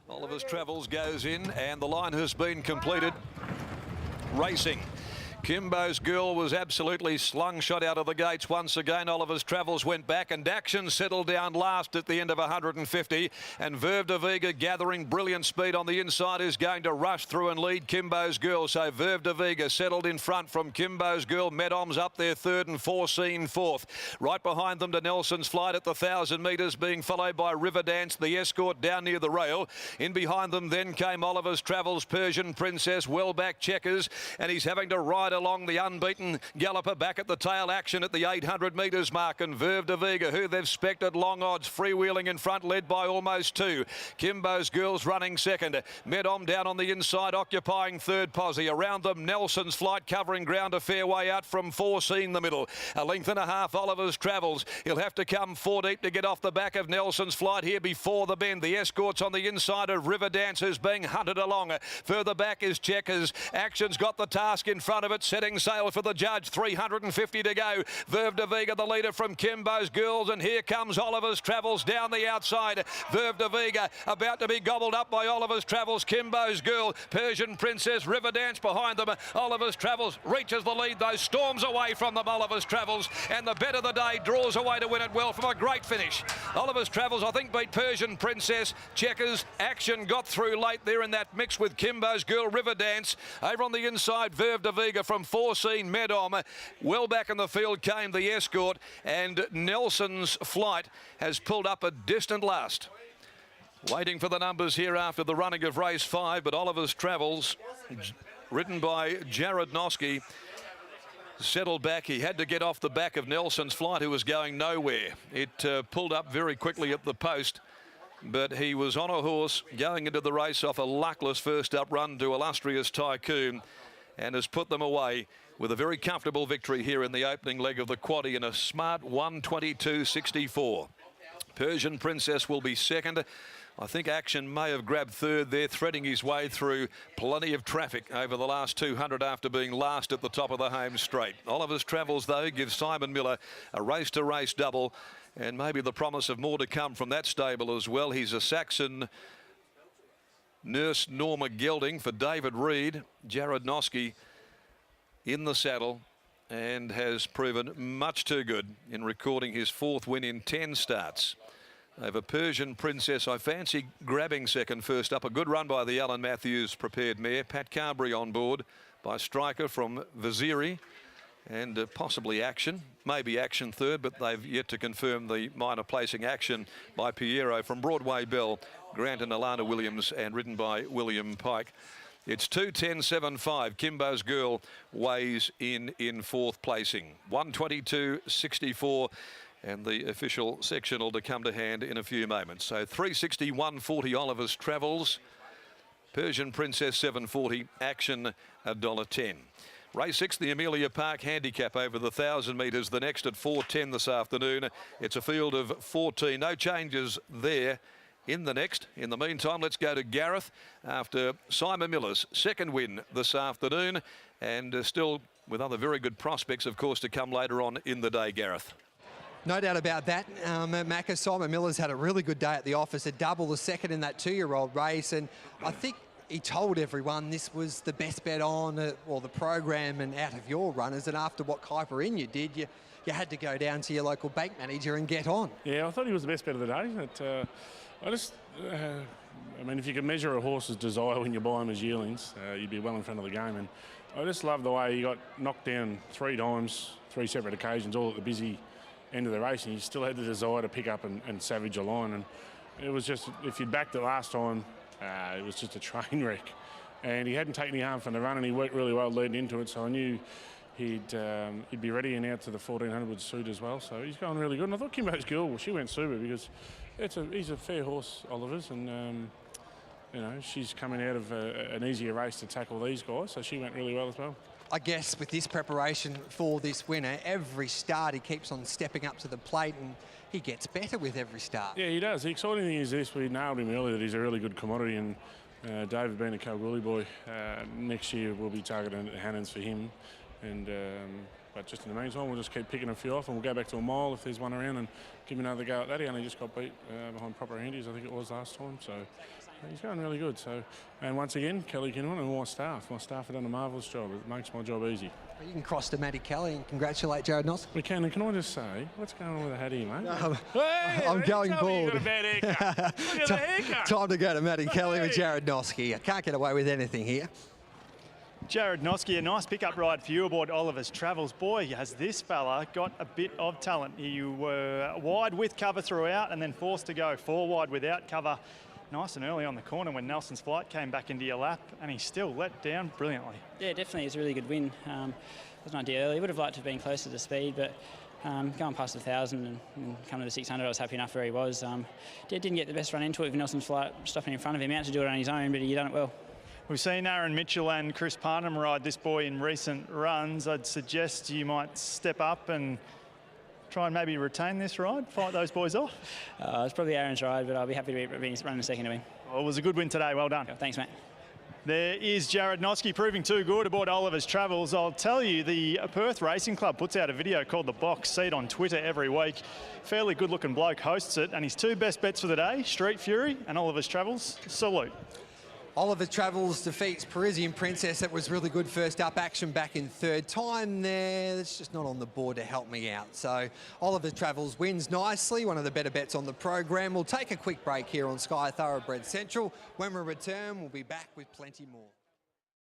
Oliver's Travels goes in and the line has been completed. Racing. Kimbo's Girl was absolutely slung-shot out of the gates once again. Oliver's Travels went back and Action settled down last at the end of 150. And Verve de Vega gathering brilliant speed on the inside is going to rush through and lead Kimbo's Girl. So Verve de Vega settled in front from Kimbo's Girl. Medom's up there third and Foreseen fourth. Right behind them to Nelson's Flight at the 1,000 metres, being followed by River Dance, the escort down near the rail. In behind them then came Oliver's Travels, Persian Princess, well back Checkers, and he's having to ride along the unbeaten galloper back at the tail. Action at the 800 metres mark, and Verve de Vega, who they've spected long odds, freewheeling in front, led by almost two. Kimbo's Girls running second. Medom down on the inside, occupying third posse. Around them, Nelson's Flight covering ground a fair way out from Foreseen the middle. A length and a half, Oliver's Travels. He'll have to come 4 deep to get off the back of Nelson's Flight here before the bend. The escorts on the inside of River Dance, who's being hunted along. Further back is Checkers. Action's got the task in front of it, setting sail for the judge. 350 to go. Verve de Vega, the leader from Kimbo's Girls, and here comes Oliver's Travels down the outside. Verve de Vega about to be gobbled up by Oliver's Travels. Kimbo's Girl, Persian Princess, River Dance behind them. Oliver's Travels reaches the lead, though, storms away from them. Oliver's Travels, and the bet of the day draws away to win it well from a great finish. Oliver's Travels, I think, beat Persian Princess. Checkers, Action got through late there in that mix with Kimbo's Girl, River Dance. Over on the inside, Verve de Vega from Foreseen Medom. Well back in the field came the escort, and Nelson's Flight has pulled up a distant last. Waiting for the numbers here after the running of race 5, but Oliver's Travels, ridden by Jared Noski, settled back. He had to get off the back of Nelson's Flight, who was going nowhere. It pulled up very quickly at the post, but he was on a horse going into the race off a luckless first up run to Illustrious Tycoon, and has put them away with a very comfortable victory here in the opening leg of the quaddie in a smart 1:22.64. Persian Princess will be second. I think Action may have grabbed third there, threading his way through plenty of traffic over the last 200 after being last at the top of the home straight. Oliver's Travels, though, gives Simon Miller a race-to-race double, and maybe the promise of more to come from that stable as well. He's a Saxon nurse, Norma Gelding, for David Reed. Jared Noski in the saddle and has proven much too good in recording his 4th win in 10 starts. Over Persian Princess, I fancy grabbing second first up. A good run by the Alan Matthews prepared mare. Pat Carberry on board by Striker from Viziri, and possibly Action. Maybe Action third, but they've yet to confirm the minor placing. Action by Piero from Broadway Bell, Grant and Alana Williams, and ridden by William Pike. It's 2:10.75. Kimbo's Girl weighs in 4th placing. 1:22.64. And the official sectional to come to hand in a few moments. So 3:61.40 Oliver's Travels. Persian Princess 7:40. Action $1.10. Race 6, the Amelia Park Handicap over the 1,000 metres. The next at 4:10 this afternoon. It's a field of 14. No changes there in the next. In the meantime, let's go to Gareth after Simon Miller's second win this afternoon, and still with other very good prospects, of course, to come later on in the day. Gareth. No doubt about that. Macca, Simon Miller's had a really good day at the office, a double the second in that 2-year-old race, and I think he told everyone this was the best bet on or the program and out of your runners, and after what Kuiper Inu did, you had to go down to your local bank manager and get on. Yeah, I thought he was the best bet of the day. I mean, if you could measure a horse's desire when you buy them as yearlings, you'd be well in front of the game. And I just love the way he got knocked down 3 times, 3 separate occasions, all at the busy end of the race, and he still had the desire to pick up and savage a line. And it was just, if you'd backed it last time, it was just a train wreck. And he hadn't taken any harm from the run, and he worked really well leading into it, so I knew he'd be ready and out to the 1400 would suit as well. So he's going really good. And I thought Kimbo's Girl, well, she went super because he's a fair horse, Oliver's, and you know, she's coming out of an easier race to tackle these guys, so she went really well as well. I guess with this preparation for this winner, every start he keeps on stepping up to the plate, and he gets better with every start. Yeah, he does. The exciting thing is this, we nailed him earlier that he's a really good commodity, and David being a Kalgoorlie boy, next year we'll be targeting Hannons for him, and But just in the meantime, we'll just keep picking a few off, and we'll go back to a mile if there's one around and give him another go at that. He only just got beat behind proper handies, I think it was last time. So he's going really good. So, and once again, Kelly Kinwan and my staff have done a marvellous job. It makes my job easy. You can cross to Matty Kelly and congratulate Jared Nosk. We can, and can I just say, what's going on with the hat here, mate? I'm going bald. You got a bad haircut. Look at the haircut. Time to go to Matty Kelly with Jared Noski. I can't get away with anything here. Jared Noski, a nice pickup ride for you aboard Oliver's Travels. Boy, has this fella got a bit of talent. You were wide with cover throughout and then forced to go 4 wide without cover. Nice and early on the corner when Nelson's Flight came back into your lap, and he still let down brilliantly. Yeah, definitely. It's a really good win. It was an idea early. Would have liked to have been closer to speed, but going past 1,000 and coming to the 600, I was happy enough where he was. Didn't get the best run into it with Nelson's Flight stopping in front of him. Out to do it on his own, but he done it well. We've seen Aaron Mitchell and Chris Parnham ride this boy in recent runs. I'd suggest you might step up and try and maybe retain this ride, fight those boys off. It's probably Aaron's ride, but I'll be happy to be running a second to him. Well, it was a good win today. Well done. Thanks, mate. There is Jared Noski proving too good aboard Oliver's Travels. I'll tell you, the Perth Racing Club puts out a video called The Box Seat on Twitter every week. Fairly good-looking bloke hosts it, and his 2 best bets for the day, Street Fury and Oliver's Travels. Salute. Oliver Travels defeats Parisian Princess. It was really good first up action back in third. Time there, it's just not on the board to help me out. So Oliver Travels wins nicely, one of the better bets on the program. We'll take a quick break here on Sky Thoroughbred Central. When we return, we'll be back with plenty more.